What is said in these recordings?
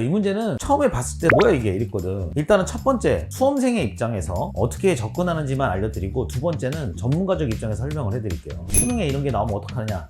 이 문제는 처음에 봤을 때 뭐야 이게 이랬거든. 일단은 첫 번째, 수험생의 입장에서 어떻게 접근하는지만 알려드리고, 두 번째는 전문가적 입장에서 설명을 해드릴게요. 수능에 이런 게 나오면 어떡하느냐,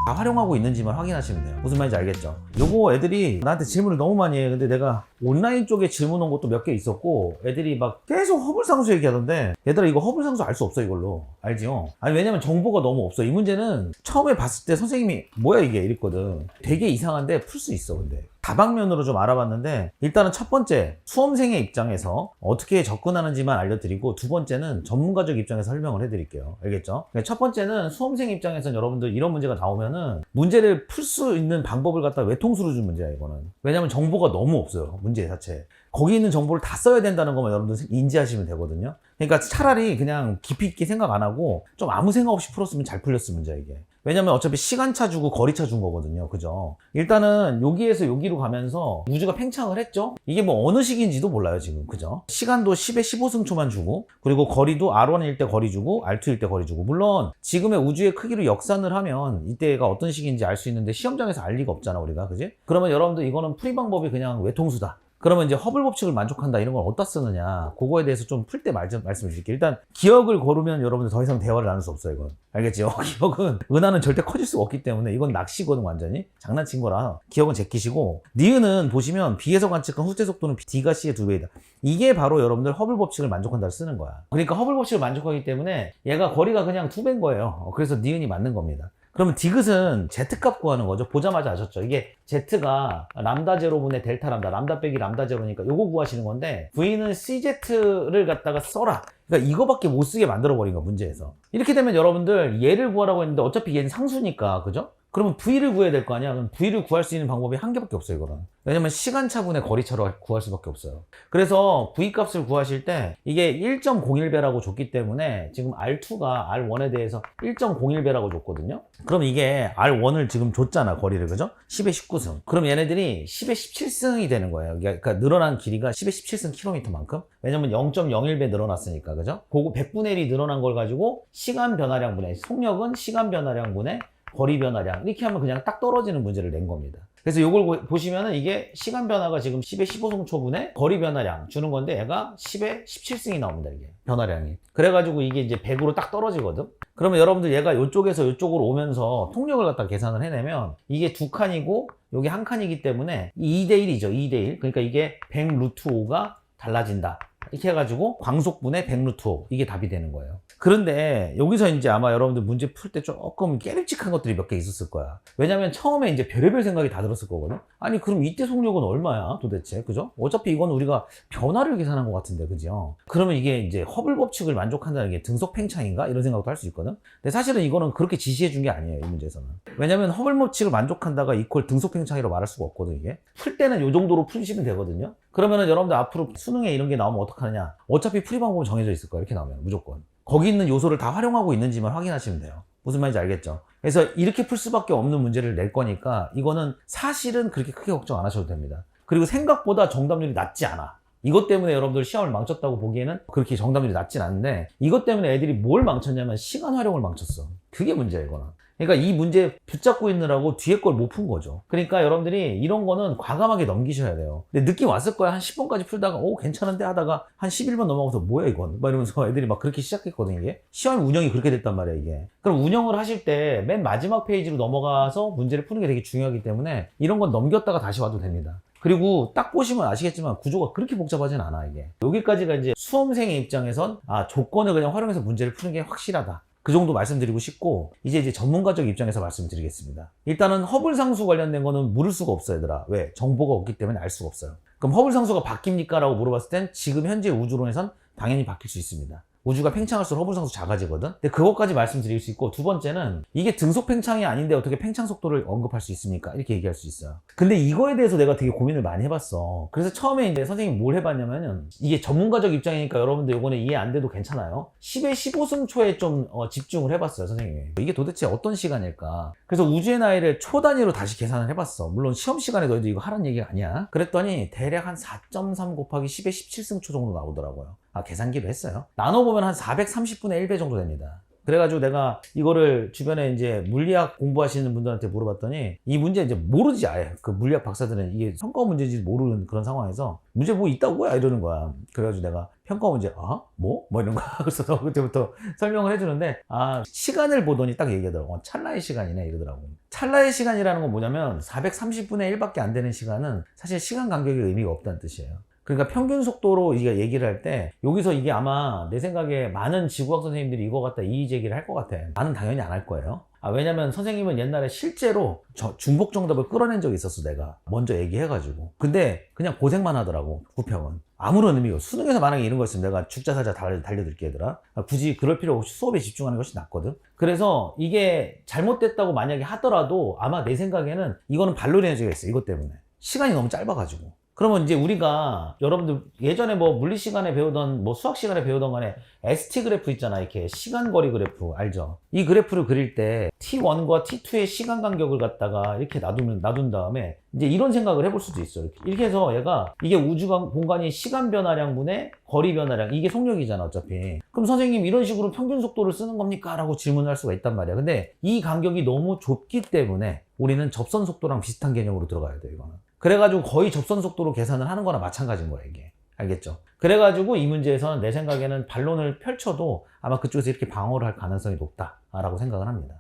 다 활용하고 있는지만 확인하시면 돼요. 무슨 말인지 알겠죠? 요거 애들이 나한테 질문을 너무 많이 해. 근데 내가 온라인 쪽에 질문 온 것도 몇 개 있었고, 애들이 막 계속 허블상수 얘기하던데, 얘들아 이거 허블상수 알 수 없어 이걸로. 알지요? 아니 왜냐면 정보가 너무 없어. 이 문제는 처음에 봤을 때 선생님이 뭐야 이게 이랬거든. 되게 이상한데 풀 수 있어. 근데 다방면으로 좀 알아봤는데, 일단은 첫 번째, 수험생의 입장에서 어떻게 접근하는지만 알려드리고, 두 번째는 전문가적 입장에서 설명을 해드릴게요. 알겠죠? 첫 번째는 수험생 입장에서는 여러분들 이런 문제가 나오면은 문제를 풀 수 있는 방법을 갖다 외통수로 준 문제야 이거는. 왜냐면 정보가 너무 없어요, 문제 자체. 거기 있는 정보를 다 써야 된다는 것만 여러분들 인지하시면 되거든요. 그러니까 차라리 그냥 깊이 있게 생각 안 하고 좀 아무 생각 없이 풀었으면 잘 풀렸을 문제야 이게. 왜냐면 어차피 시간차 주고 거리차 준 거거든요. 그죠? 일단은 여기에서 여기로 가면서 우주가 팽창을 했죠? 이게 뭐 어느 시기인지도 몰라요 지금. 그죠? 시간도 10에 15승초만 주고, 그리고 거리도 R1일 때 거리 주고 R2일 때 거리 주고. 물론 지금의 우주의 크기로 역산을 하면 이때가 어떤 시기인지 알 수 있는데 시험장에서 알 리가 없잖아 우리가. 그지? 그러면 여러분들 이거는 풀이 방법이 그냥 외통수다. 그러면 이제 허블 법칙을 만족한다, 이런 걸 어디다 쓰느냐, 그거에 대해서 좀 풀 때 말씀을 드릴게요. 일단 기억을 고르면 여러분들 더 이상 대화를 나눌 수 없어요 이건. 알겠죠? 기억은, 은하는 절대 커질 수가 없기 때문에 이건 낚시거든. 완전히 장난친 거라 기억은 제끼시고, 니은은 보시면 B에서 관측한 후퇴 속도는 D가 C의 2배이다. 이게 바로 여러분들 허블 법칙을 만족한다를 쓰는 거야. 그러니까 허블 법칙을 만족하기 때문에 얘가 거리가 그냥 2배인 거예요. 그래서 니은이 맞는 겁니다. 그러면 디귿은 Z값 구하는 거죠. 보자마자 아셨죠? 이게 Z가 람다 제로분의 델타 람다, 람다 빼기 람다 제로니까 요거 구하시는 건데, V는 CZ를 갖다가 써라. 그러니까 이거밖에 못 쓰게 만들어버린 거야, 문제에서. 이렇게 되면 여러분들 얘를 구하라고 했는데 어차피 얘는 상수니까, 그죠? 그러면 V를 구해야 될 거 아니야? 그럼 V를 구할 수 있는 방법이 한 개밖에 없어요, 이거는. 왜냐면 시간차분의 거리차로 구할 수밖에 없어요. 그래서 V 값을 구하실 때 이게 1.01배라고 줬기 때문에 지금 R2가 R1에 대해서 1.01배라고 줬거든요. 그럼 이게 R1을 지금 줬잖아, 거리를. 그죠? 10의 19승. 그럼 얘네들이 10의 17승이 되는 거예요. 그러니까 늘어난 길이가 10의 17승 킬로미터만큼. 왜냐면 0.01배 늘어났으니까. 그죠? 그거 100분의 1이 늘어난 걸 가지고 시간 변화량분의, 속력은 시간 변화량분의 거리 변화량, 이렇게 하면 그냥 딱 떨어지는 문제를 낸 겁니다. 그래서 이걸 보시면은 이게 시간 변화가 지금 10의 15승초분의 거리 변화량 주는 건데, 얘가 10의 17승이 나옵니다, 이게 변화량이. 그래가지고 이게 이제 100으로 딱 떨어지거든. 그러면 여러분들 얘가 이쪽에서 이쪽으로 오면서 통력을 갖다 계산을 해내면 이게 두 칸이고 여기 한 칸이기 때문에 2대1이죠. 2대1. 그러니까 이게 100 루트 5가 달라진다. 이렇게 해가지고 광속분의 100 루트 5, 이게 답이 되는 거예요. 그런데 여기서 이제 아마 여러분들 문제 풀 때 조금 깨름직한 것들이 몇 개 있었을 거야. 왜냐면 처음에 이제 별의별 생각이 다 들었을 거거든. 아니 그럼 이때 속력은 얼마야 도대체? 그죠? 어차피 이건 우리가 변화를 계산한 것 같은데, 그죠? 그러면 이게 이제 허블 법칙을 만족한다는 게 등속 팽창인가? 이런 생각도 할 수 있거든. 근데 사실은 이거는 그렇게 지시해 준 게 아니에요, 이 문제에서는. 왜냐면 허블 법칙을 만족한다가 이퀄 등속 팽창이라고 말할 수가 없거든. 이게 풀 때는 이 정도로 푸시면 되거든요. 그러면은 여러분들 앞으로 수능에 이런 게 나오면 어떡하느냐? 어차피 풀이 방법은 정해져 있을 거야, 이렇게 나오면. 무조건 거기 있는 요소를 다 활용하고 있는지만 확인하시면 돼요. 무슨 말인지 알겠죠? 그래서 이렇게 풀 수밖에 없는 문제를 낼 거니까 이거는 사실은 그렇게 크게 걱정 안 하셔도 됩니다. 그리고 생각보다 정답률이 낮지 않아. 이것 때문에 여러분들 시험을 망쳤다고 보기에는 그렇게 정답률이 낮진 않은데, 이것 때문에 애들이 뭘 망쳤냐면 시간 활용을 망쳤어. 그게 문제야 이거는. 그러니까 이 문제 붙잡고 있느라고 뒤에 걸 못 푼 거죠. 그러니까 여러분들이 이런 거는 과감하게 넘기셔야 돼요. 근데 느낌 왔을 거야. 한 10번까지 풀다가 오 괜찮은데 하다가 한 11번 넘어가서 뭐야 이건 막 이러면서 애들이 막 그렇게 시작했거든요. 이게 시험 운영이 그렇게 됐단 말이야 이게. 그럼 운영을 하실 때 맨 마지막 페이지로 넘어가서 문제를 푸는 게 되게 중요하기 때문에 이런 건 넘겼다가 다시 와도 됩니다. 그리고 딱 보시면 아시겠지만 구조가 그렇게 복잡하진 않아 이게. 여기까지가 이제 수험생의 입장에선 조건을 그냥 활용해서 문제를 푸는 게 확실하다, 그 정도 말씀드리고 싶고, 이제 전문가적 입장에서 말씀드리겠습니다. 일단은 허블 상수 관련된 거는 물을 수가 없어요, 얘들아. 왜? 정보가 없기 때문에 알 수가 없어요. 그럼 허블 상수가 바뀝니까? 라고 물어봤을 땐 지금 현재 우주론에선 당연히 바뀔 수 있습니다. 우주가 팽창할수록 허블 상수 작아지거든. 근데 그것까지 말씀드릴 수 있고, 두 번째는 이게 등속 팽창이 아닌데 어떻게 팽창 속도를 언급할 수 있습니까? 이렇게 얘기할 수 있어요. 근데 이거에 대해서 내가 되게 고민을 많이 해봤어. 그래서 처음에 이제 선생님이 뭘 해봤냐면은, 이게 전문가적 입장이니까 여러분들 요거는 이해 안 돼도 괜찮아요. 10의 15승초에 좀 집중을 해봤어요, 선생님이. 이게 도대체 어떤 시간일까? 그래서 우주의 나이를 초 단위로 다시 계산을 해봤어. 물론 시험 시간에 너희도 이거 하라는 얘기가 아니야. 그랬더니 대략 한 4.3 곱하기 10의 17승초 정도 나오더라고요. 계산기로 했어요. 나눠보면 한 430분의 1배 정도 됩니다. 그래가지고 내가 이거를 주변에 이제 물리학 공부하시는 분들한테 물어봤더니 이 문제 이제 모르지 아예. 그 물리학 박사들은 이게 평가 문제인지 모르는 그런 상황에서 문제 뭐 있다고야 이러는 거야. 그래가지고 내가 평가 문제 뭐? 뭐 이런 거야. 그래서 그때부터 설명을 해주는데 시간을 보더니 딱 얘기하더라고. 찰나의 시간이네 이러더라고. 찰나의 시간이라는 건 뭐냐면 430분의 1밖에 안 되는 시간은 사실 시간 간격이 의미가 없다는 뜻이에요. 그러니까 평균 속도로 이게 얘기를 할 때 여기서 이게 아마 내 생각에 많은 지구학 선생님들이 이거 갖다 이의 제기를 할 것 같아. 나는 당연히 안 할 거예요. 왜냐면 선생님은 옛날에 실제로 중복 정답을 끌어낸 적이 있었어. 내가 먼저 얘기해가지고. 근데 그냥 고생만 하더라고. 구평은 아무런 의미가 없어. 수능에서 만약에 이런 거 있으면 내가 죽자사자 달려들게 얘들아. 굳이 그럴 필요 없이 수업에 집중하는 것이 낫거든. 그래서 이게 잘못됐다고 만약에 하더라도 아마 내 생각에는 이거는 반론의 여지가 있어. 이것 때문에 시간이 너무 짧아가지고. 그러면 이제 우리가 여러분들 예전에 뭐 물리 시간에 배우던 뭐 수학 시간에 배우던 간에 ST 그래프 있잖아. 이렇게 시간 거리 그래프 알죠? 이 그래프를 그릴 때 T1과 T2의 시간 간격을 갖다가 이렇게 놔둔 다음에 이제 이런 생각을 해볼 수도 있어. 이렇게 해서 얘가 이게 우주 공간이 시간 변화량분의 거리 변화량 이게 속력이잖아 어차피. 그럼 선생님 이런 식으로 평균 속도를 쓰는 겁니까? 라고 질문을 할 수가 있단 말이야. 근데 이 간격이 너무 좁기 때문에 우리는 접선 속도랑 비슷한 개념으로 들어가야 돼 이거는. 그래가지고 거의 접선 속도로 계산을 하는 거나 마찬가지인 거야 이게. 알겠죠? 그래가지고 이 문제에서는 내 생각에는 반론을 펼쳐도 아마 그쪽에서 이렇게 방어를 할 가능성이 높다라고 생각을 합니다.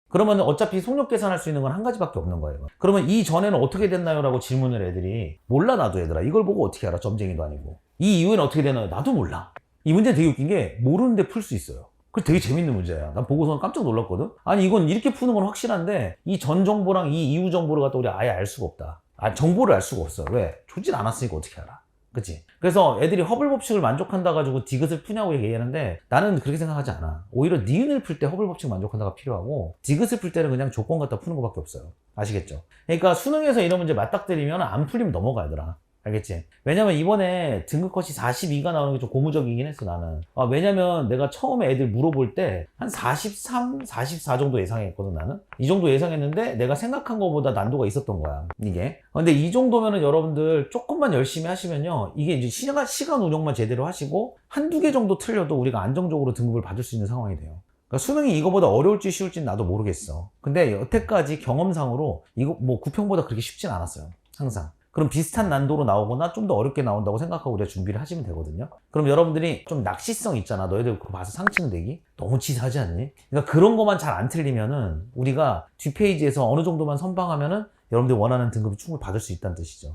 그러면 어차피 속력 계산할 수 있는 건 한 가지밖에 없는 거예요. 그러면 이전에는 어떻게 됐나요? 라고 질문을 애들이 몰라 나도 얘들아. 이걸 보고 어떻게 알아? 점쟁이도 아니고. 이 이후에는 어떻게 되나요? 나도 몰라. 이 문제 되게 웃긴 게 모르는데 풀 수 있어요. 그 되게 재밌는 문제야. 난 보고서는 깜짝 놀랐거든. 아니 이건 이렇게 푸는 건 확실한데 이 전 정보랑 이 이후 정보를 갖다 우리 아예 알 수가 없다. 정보를 알 수가 없어. 왜? 조질 않았으니까 어떻게 알아? 그치? 그래서 애들이 허블 법칙을 만족한다 가지고 디귿을 푸냐고 얘기하는데 나는 그렇게 생각하지 않아. 오히려 니은을 풀 때 허블 법칙 만족한다가 필요하고 디귿을 풀 때는 그냥 조건 갖다 푸는 것밖에 없어요. 아시겠죠? 그러니까 수능에서 이런 문제 맞닥뜨리면 안 풀리면 넘어가더라. 알겠지? 왜냐면 이번에 등급컷이 42가 나오는 게 좀 고무적이긴 했어 나는. 왜냐면 내가 처음에 애들 물어볼 때 한 43, 44 정도 예상했거든 나는. 이 정도 예상했는데 내가 생각한 것보다 난도가 있었던 거야 이게. 근데 이 정도면은 여러분들 조금만 열심히 하시면요 이게 이제 시간 운영만 제대로 하시고 한두 개 정도 틀려도 우리가 안정적으로 등급을 받을 수 있는 상황이 돼요. 그러니까 수능이 이거보다 어려울지 쉬울지는 나도 모르겠어. 근데 여태까지 경험상으로 이거 뭐 구평보다 그렇게 쉽진 않았어요 항상. 그럼 비슷한 난도로 나오거나 좀 더 어렵게 나온다고 생각하고 우리가 준비를 하시면 되거든요. 그럼 여러분들이 좀 낚시성 있잖아. 너희들 그거 봐서 상층 되기? 너무 치사하지 않니? 그러니까 그런 것만 잘 안 틀리면은 우리가 뒷페이지에서 어느 정도만 선방하면은 여러분들이 원하는 등급을 충분히 받을 수 있다는 뜻이죠.